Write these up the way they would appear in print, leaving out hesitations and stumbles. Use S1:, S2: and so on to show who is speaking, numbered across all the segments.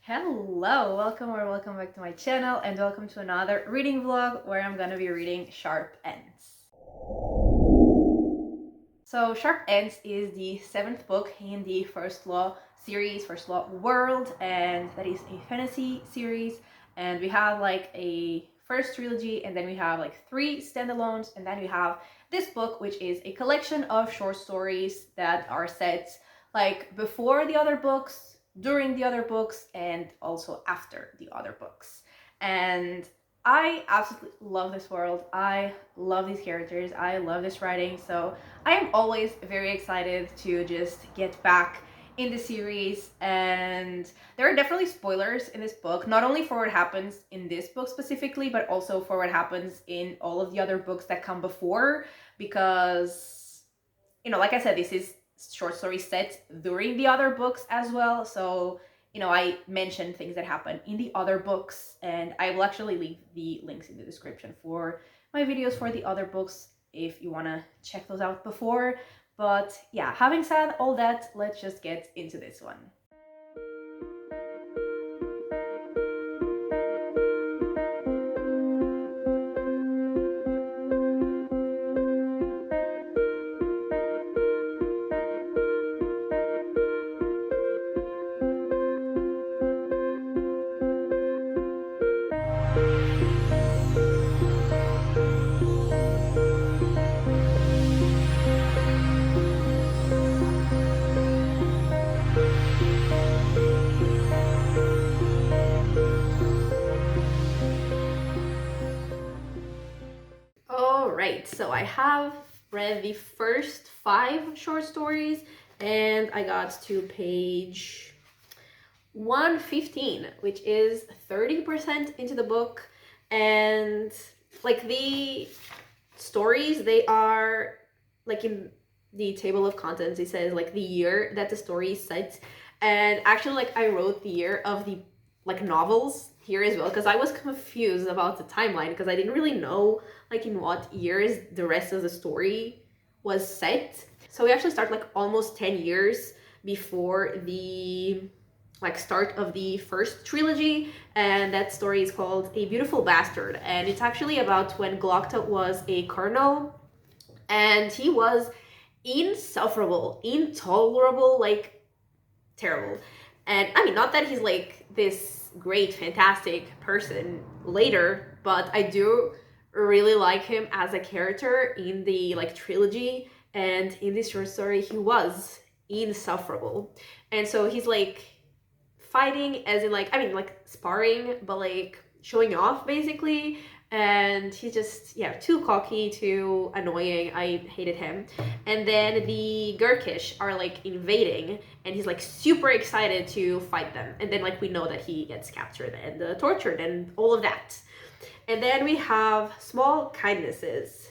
S1: Hello, welcome back to my channel and welcome to another reading vlog where I'm gonna be reading Sharp Ends. So Sharp Ends is the 7th book in the First Law series, First Law World, and that is a fantasy series. And we have like a first trilogy, and then we have like 3 standalones, and then we have this book, which is a collection of short stories that are set like before the other books, during the other books, and also after the other books. And I absolutely love this world. I love these characters. I love this writing. So I am always very excited to just get back in the series. And there are definitely spoilers in this book, not only for what happens in this book specifically, but also for what happens in all of the other books that come before. Because, like I said, this is short story set during the other books as well. So I mentioned things that happen in the other books, and I will actually leave the links in the description for my videos for the other books if you want to check those out before. But yeah, having said all that, let's just get into this one. Alright, so I have read the first 5 short stories and I got to page 115, which is 30% into the book. And like the stories, they are like in the table of contents, it says like the year that the story is set. And actually, like, I wrote the year of the like novels here as well, because I was confused about the timeline, because I didn't really know like in what years the rest of the story was set. So we actually start like almost 10 years before the like start of the first trilogy, and that story is called A Beautiful Bastard, and it's actually about when Glokta was a colonel, and he was insufferable, intolerable, like terrible. And I mean, not that he's like this great, fantastic person later, but I do really like him as a character in the like trilogy, and in this short story he was insufferable. And so he's like fighting as in like, I mean, like sparring, but like showing off basically. And he's just, yeah, too cocky, too annoying. I hated him. And then the Gurkish are like invading, and he's like super excited to fight them. And then like we know that he gets captured and tortured and all of that. And then we have Small Kindnesses.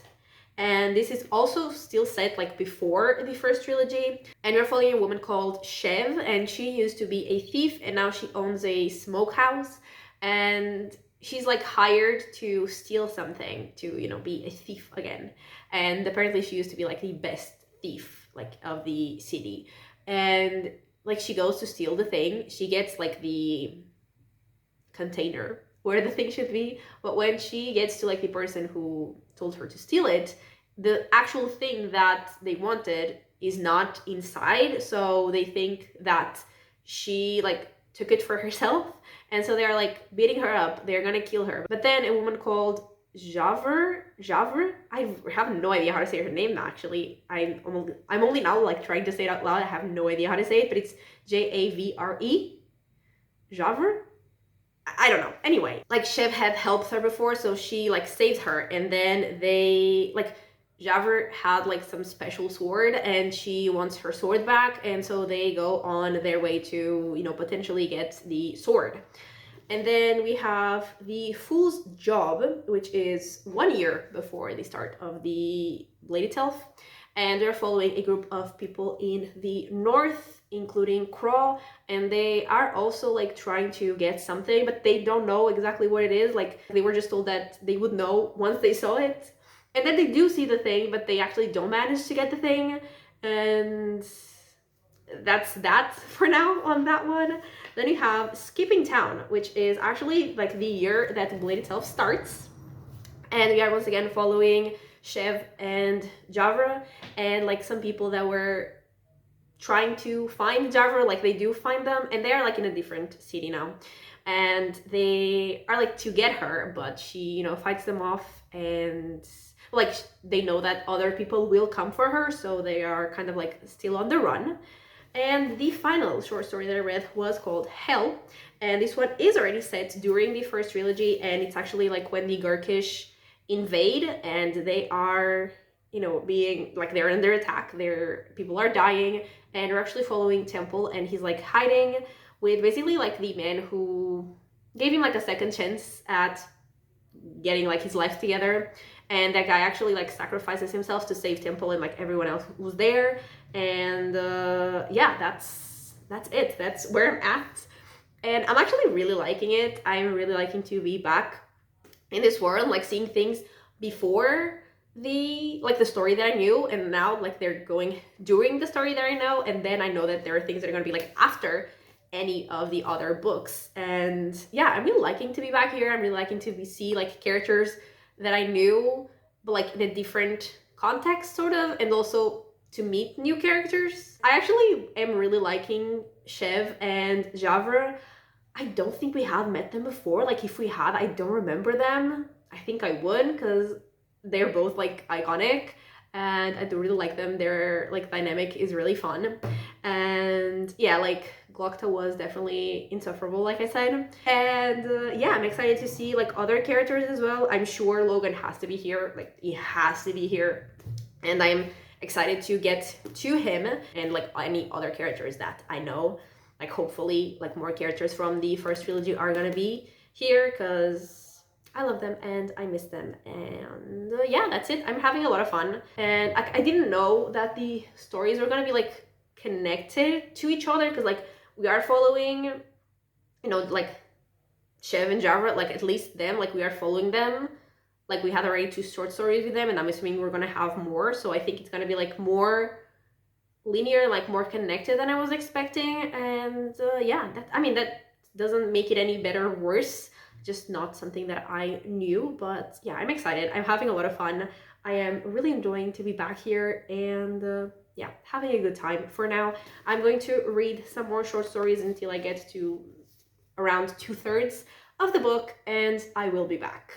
S1: And this is also still set like before the first trilogy. And we're following a woman called Shev, and she used to be a thief, and now she owns a smokehouse. And she's like hired to steal something to, be a thief again. And apparently she used to be like the best thief like of the city. And like she goes to steal the thing, she gets like the container where the thing should be, but when she gets to like the person who told her to steal it, the actual thing that they wanted is not inside. So they think that she like took it for herself, and so they're like beating her up, they're gonna kill her. But then a woman called Javre, I have no idea how to say her name actually. I'm only now like trying to say it out loud. I have no idea how to say it, but it's Javre. Javre, I don't know. Anyway, like Shev had helped her before, so she like saves her, and then they like Javert had like some special sword, and she wants her sword back, and so they go on their way to, potentially get the sword. And then we have The Fool's Job, which is 1 year before the start of the Bladed Elf. And they're following a group of people in the north, including Craw, and they are also like trying to get something, but they don't know exactly what it is. Like they were just told that they would know once they saw it. And then they do see the thing, but they actually don't manage to get the thing. And that's that for now on that one. Then we have Skipping Town, which is actually like the year that the Blade itself starts. And we are once again following Chev and Javra, and like some people that were trying to find Javra, like they do find them, and they are like in a different city now. And they are like to get her, but she, you know, fights them off, and like they know that other people will come for her, so they are kind of like still on the run. And the final short story that I read was called Hell, and this one is already set during the first trilogy, and it's actually like when the Gurkish invade and they are, you know, being like they're under attack, their people are dying, and we're actually following Temple, and he's like hiding with basically like the man who gave him like a second chance at getting like his life together. And that guy actually like sacrifices himself to save Temple and like everyone else who's there. And yeah, that's it. That's where I'm at. And I'm actually really liking it. I'm really liking to be back in this world, like seeing things before the story that I knew, and now like they're going during the story that I know, and then I know that there are things that are going to be like after any of the other books. And yeah, I'm really liking to be back here. I'm really liking to see like characters that I knew, but like in a different context sort of, and also to meet new characters. I actually am really liking Chev and Javra. I don't think we have met them before. Like if we had, I don't remember them. I think I would, because they're both like iconic, and I do really like them. Their like dynamic is really fun. And yeah, like Glokta was definitely insufferable, like I said. And yeah, I'm excited to see like other characters as well. I'm sure Logan has to be here. Like he has to be here. And I'm excited to get to him and like any other characters that I know. Like hopefully like more characters from the first trilogy are gonna be here, because I love them and I miss them. And yeah, that's it. I'm having a lot of fun, and I didn't know that the stories were gonna be like connected to each other, because like we are following, you know, like Chev and Javra, like at least them, like we are following them. Like we had already 2 short stories with them, and I'm assuming we're gonna have more, so I think it's gonna be like more linear, like more connected than I was expecting. And yeah, that doesn't make it any better or worse, just not something that I knew. But yeah, I'm excited. I'm having a lot of fun. I am really enjoying to be back here, and yeah, having a good time. For now, I'm going to read some more short stories until I get to around 2/3 of the book, and I will be back.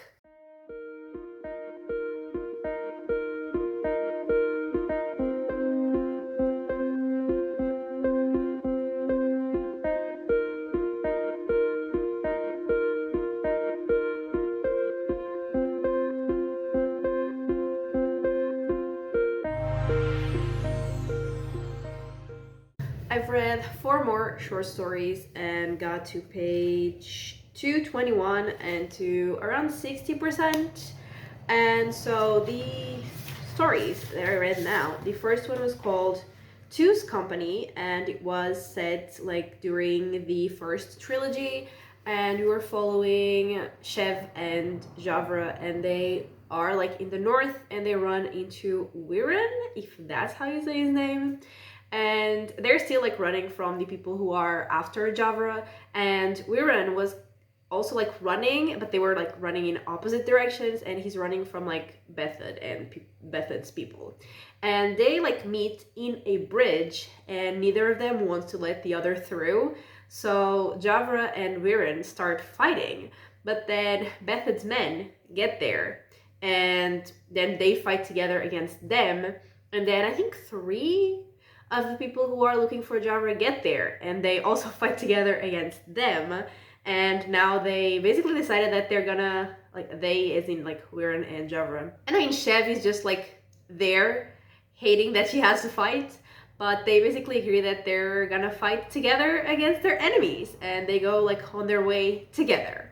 S1: I've read 4 more short stories and got to page 221 and to around 60%. And so the stories that I read now, the first one was called Two's Company, and it was set like during the first trilogy, and we were following Chev and Javra, and they are like in the north, and they run into Wirren, if that's how you say his name. And they're still like running from the people who are after Javra, and Wirren was also like running, but they were like running in opposite directions, and he's running from like Bethod and Bethod's people. And they like meet in a bridge, and neither of them wants to let the other through. So Javra and Wirren start fighting, but then Bethod's men get there, and then they fight together against them. And then I think 3 of the people who are looking for Javra get there, and they also fight together against them. And now they basically decided that they're gonna, like, they as in like Wirren and Javra. And I mean, Chev is just like there, hating that she has to fight, but they basically agree that they're gonna fight together against their enemies, and they go like on their way together.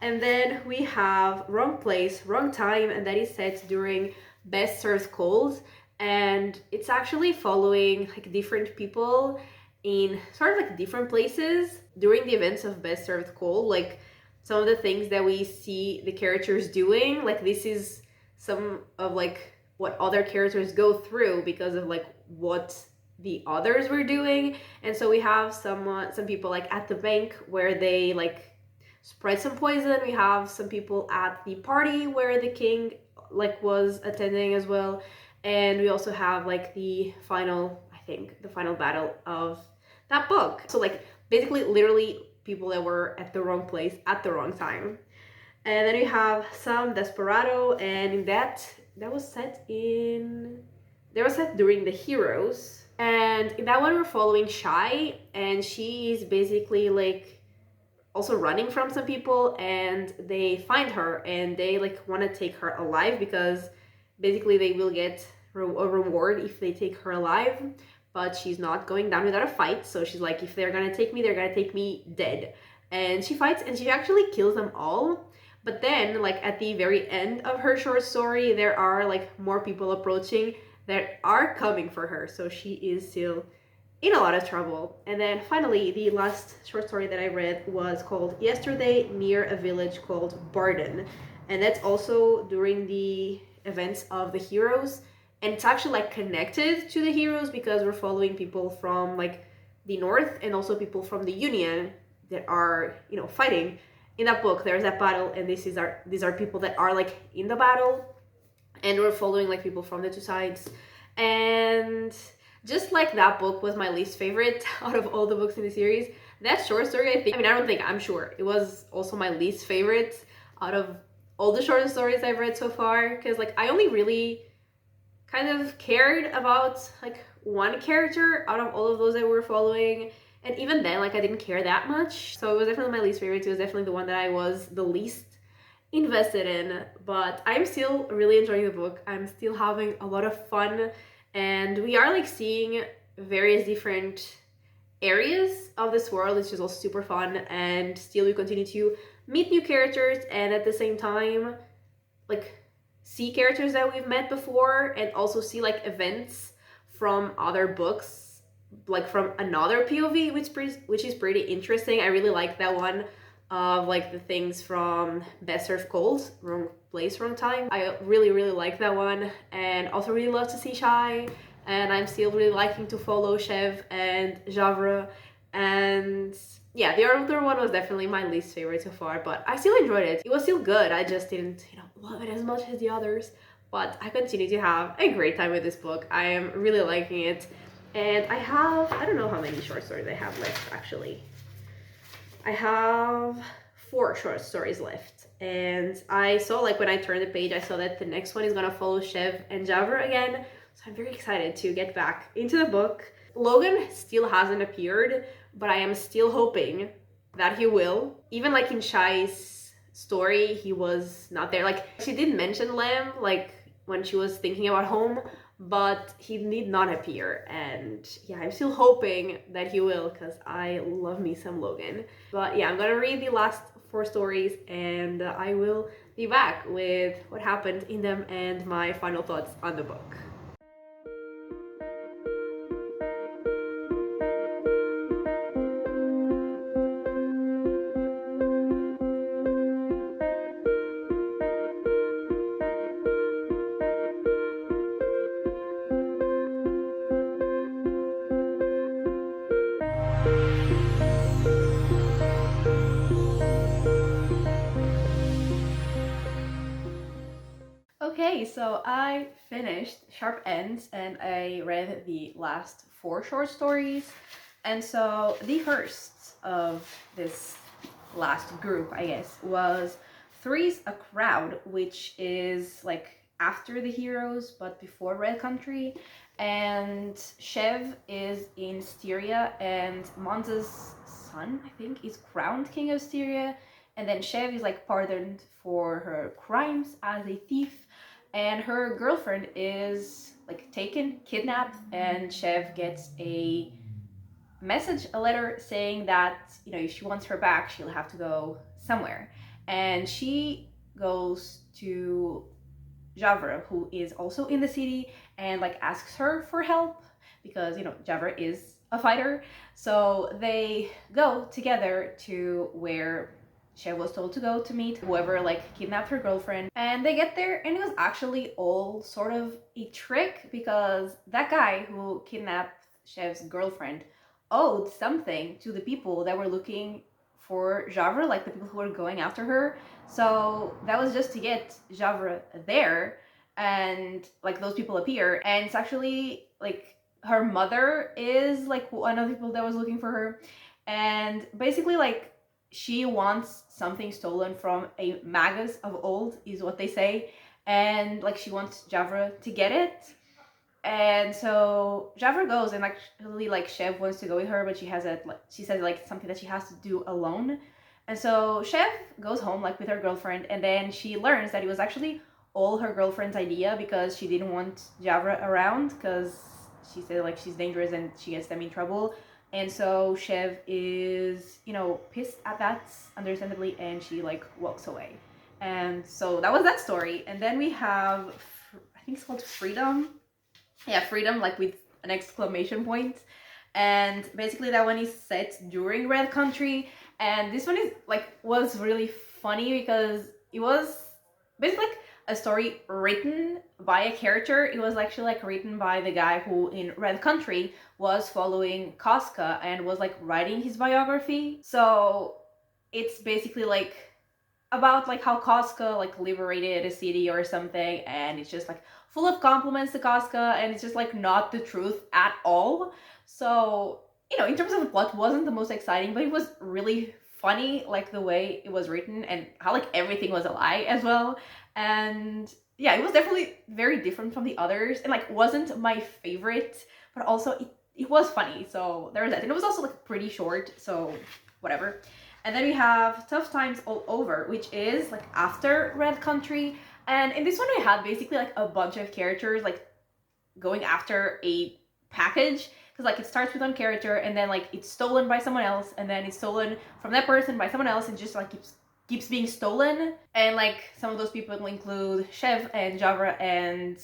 S1: And then we have Wrong Place, Wrong Time, and that is set during Best Served Cold. And it's actually following like different people in sort of like different places during the events of Best Served Cold. Like some of the things that we see the characters doing, like this is some of like what other characters go through because of like what the others were doing. And so we have some people like at the bank where they like spread some poison. We have some people at the party where the king like was attending as well. And we also have like the final, I think, the final battle of that book. So like basically literally people that were at the wrong place at the wrong time. And then we have some Desperado, and that was set during the Heroes. And in that one we're following Shy, and she's basically like also running from some people, and they find her and they like want to take her alive because basically they will get a reward if they take her alive, but she's not going down without a fight. So she's like, if they're gonna take me, they're gonna take me dead. And she fights and she actually kills them all. But then like at the very end of her short story, there are like more people approaching that are coming for her, so she is still in a lot of trouble. And then finally, the last short story that I read was called Yesterday Near a Village Called Barden. And that's also during the events of the Heroes. And it's actually like connected to the Heroes because we're following people from like the North and also people from the Union that are, you know, fighting. In that book, there's that battle, and these are people that are like in the battle, and we're following like people from the two sides. And just like that book was my least favorite out of all the books in the series, that short story, I'm sure it was also my least favorite out of all the short stories I've read so far, because like I only really kind of cared about like one character out of all of those that we're following. And even then, like I didn't care that much. So it was definitely my least favorite. It was definitely the one that I was the least invested in. But I'm still really enjoying the book. I'm still having a lot of fun. And we are like seeing various different areas of this world, which is also super fun. And still we continue to meet new characters and at the same time like see characters that we've met before, and also see like events from other books, like from another POV, which is pretty interesting. I really like that one of like the things from Best Served Cold, Wrong Place, Wrong Time. I really like that one, and also really love to see Shy, and I'm still really liking to follow Chev and Javre. And yeah, the other one was definitely my least favorite so far, but I still enjoyed it. It was still good. I just didn't, love it as much as the others. But I continue to have a great time with this book. I am really liking it. And I don't know how many short stories I have left actually. I have 4 short stories left. And I saw, like when I turned the page, I saw that the next one is gonna follow Chev and Javre again. So I'm very excited to get back into the book. Logan still hasn't appeared, but I am still hoping that he will. Even like in Shy's story, he was not there. Like she did mention Lamb, like when she was thinking about home, but he did not appear. And yeah, I'm still hoping that he will, because I love me some Logan. But yeah, I'm gonna read the last 4 stories and I will be back with what happened in them and my final thoughts on the book. Okay, so I finished Sharp Ends and I read the last 4 short stories. And so the first of this last group, I guess, was Three's a Crowd, which is like after the Heroes but before Red Country. And Chev is in Styria, and Monza's son, I think, is crowned king of Styria. And then Chev is like pardoned for her crimes as a thief, and her girlfriend is like taken, kidnapped, and Chev gets a letter saying that, if she wants her back, she'll have to go somewhere. And she goes to Javre, who is also in the city, and like asks her for help because, Javre is a fighter. So they go together to where Chev was told to go to meet whoever like kidnapped her girlfriend. And they get there, and it was actually all sort of a trick, because that guy who kidnapped Chef's girlfriend, owed something to the people that were looking for Javre, like the people who were going after her. So that was just to get Javre there, and like those people appear, and it's actually like her mother is like one of the people that was looking for her, and basically like she wants something stolen from a magus of old, is what they say, and like she wants Javre to get it. And so Javre goes, and actually like Chev wants to go with her, but she has a like she says like something that she has to do alone. And so Chev goes home like with her girlfriend, and then she learns that it was actually all her girlfriend's idea because she didn't want Javre around because she said like she's dangerous and she gets them in trouble. And so Chev is, you know, pissed at that, understandably, and she like walks away. And so that was that story. And then we have, I think it's called Freedom. Yeah, Freedom, like with an exclamation point. And basically that one is set during Red Country. And this one is like was really funny because it was basically like a story written by a character. It was actually like written by the guy who in Red Country was following Casca and was like writing his biography. So it's basically like about like how Casca like liberated a city or something, and it's just like full of compliments to Casca, and it's just like not the truth at all. So, you know, in terms of the plot, wasn't the most exciting, but it was really funny, like the way it was written and how like everything was a lie as well. And yeah, it was definitely very different from the others, and like wasn't my favorite, but also it was funny. So there was that, and it was also like pretty short, so whatever. And then we have Tough Times All Over, which is like after Red Country. And in this one, we had basically like a bunch of characters like going after a package. Because like it starts with one character and then like it's stolen by someone else, and then it's stolen from that person by someone else, and just like keeps being stolen. And like some of those people include Chev and Javre and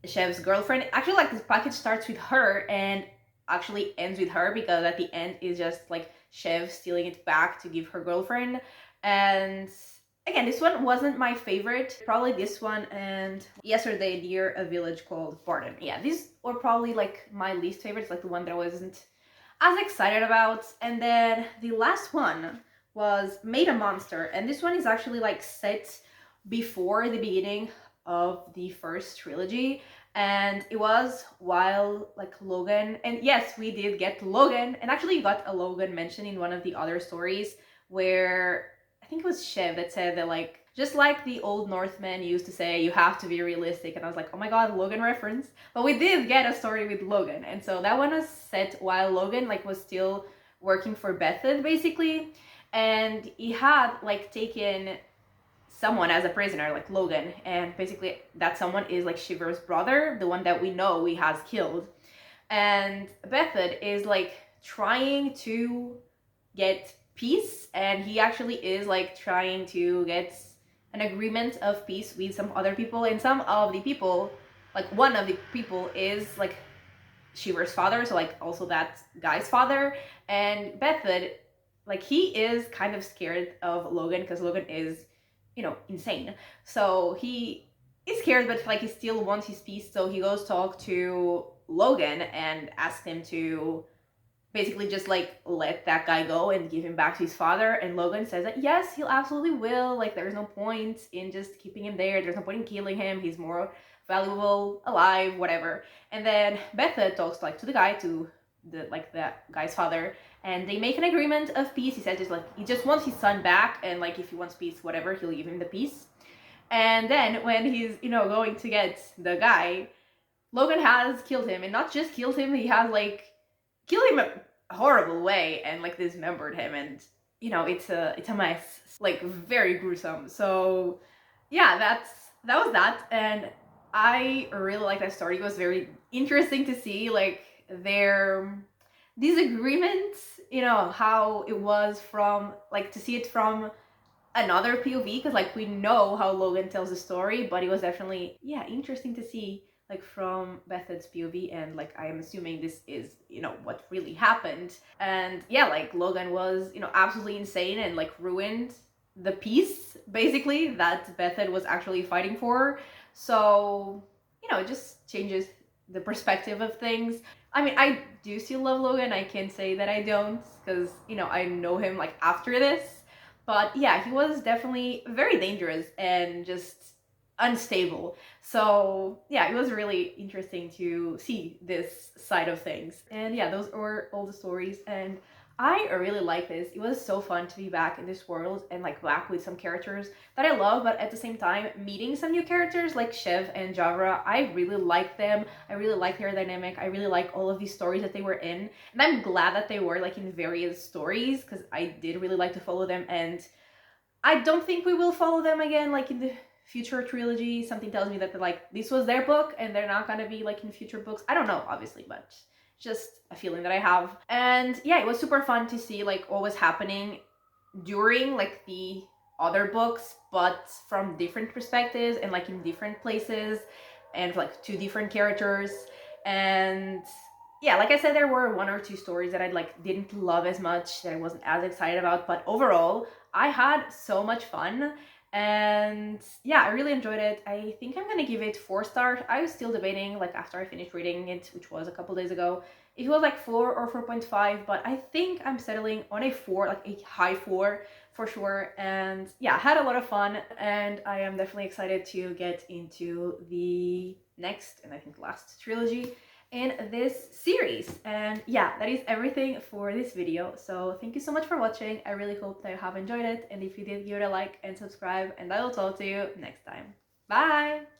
S1: Chev's girlfriend. Actually, like this package starts with her and actually ends with her, because at the end is just like Chev stealing it back to give her girlfriend. And again, this one wasn't my favorite. Probably this one and Yesterday Near a Village Called Barton. Yeah, these were probably like my least favorites, like the one that I wasn't as excited about. And then the last one was Made a Monster, and this one is actually like set before the beginning of the first trilogy, and it was while like Logan, and yes, we did get Logan, and actually you got a Logan mention in one of the other stories where I think it was Chev that said that like just like the old Northmen used to say, you have to be realistic. And I was like, oh my god, Logan reference. But we did get a story with Logan, and so that one was set while Logan like was still working for Bethel basically, and he had like taken someone as a prisoner, like Logan, and basically that someone is like Shiver's brother, the one that we know he has killed. And Bethel is like trying to get peace, and he actually is like trying to get an agreement of peace with some other people, and some of the people, like one of the people is like Shiver's father, so like also that guy's father. And Bethel, like he is kind of scared of Logan because Logan is, you know, insane. So he is scared, but like he still wants his peace. So he goes talk to Logan and asks him to basically just like let that guy go and give him back to his father. And Logan says that yes, he'll absolutely will. Like there's no point in just keeping him there. There's no point in killing him. He's more valuable alive, whatever. And then Bethel talks like to the guy, to the guy's father, and they make an agreement of peace. He says just like he just wants his son back, and like if he wants peace, whatever, he'll give him the peace. And then when he's, you know, going to get the guy, Logan has killed him, and not just killed him, he has like killed him a horrible way and like dismembered him, and you know it's a mess, like very gruesome. So yeah, that was that, and I really like that story. It was very interesting to see like their disagreements, you know, how it was from like to see it from another POV, because like we know how Logan tells the story, but it was definitely, yeah, interesting to see like from Bethel's POV, and like I am assuming this is, you know, what really happened. And yeah, like Logan was, you know, absolutely insane and like ruined the peace basically that Bethel was actually fighting for. So, you know, it just changes the perspective of things.
S2: I mean, I do still love Logan. I can't say that I don't, because, you know, I know him like after this. But yeah, he was definitely very dangerous and just unstable. So yeah, it was really interesting to see this side of things. And yeah, those were all the stories. And I really like this. It was so fun to be back in this world and like back with some characters that I love, but at the same time, meeting some new characters like Shiv and Javra, I really like them. I really like their dynamic. I really like all of these stories that they were in. And I'm glad that they were like in various stories because I did really like to follow them. And I don't think we will follow them again like in the future trilogy. Something tells me that like this was their book and they're not gonna be like in future books. I don't know, obviously, but just a feeling that I have. And yeah, it was super fun to see like what was happening during like the other books, but from different perspectives and like in different places and like two different characters. And yeah, like I said, there were one or two stories that I like didn't love as much, that I wasn't as excited about, but overall I had so much fun. And yeah, I really enjoyed it. I think I'm gonna give it 4 stars. I was still debating like after I finished reading it, which was a couple days ago. It was like 4 or 4.5, but I think I'm settling on a 4, like a high 4 for sure. And yeah, I had a lot of fun, and I am definitely excited to get into the next and I think last trilogy in this series. And yeah, that is everything for this video. So thank you so much for watching. I really hope that you have enjoyed it. And if you did, give it a like and subscribe, and I will talk to you next time. Bye!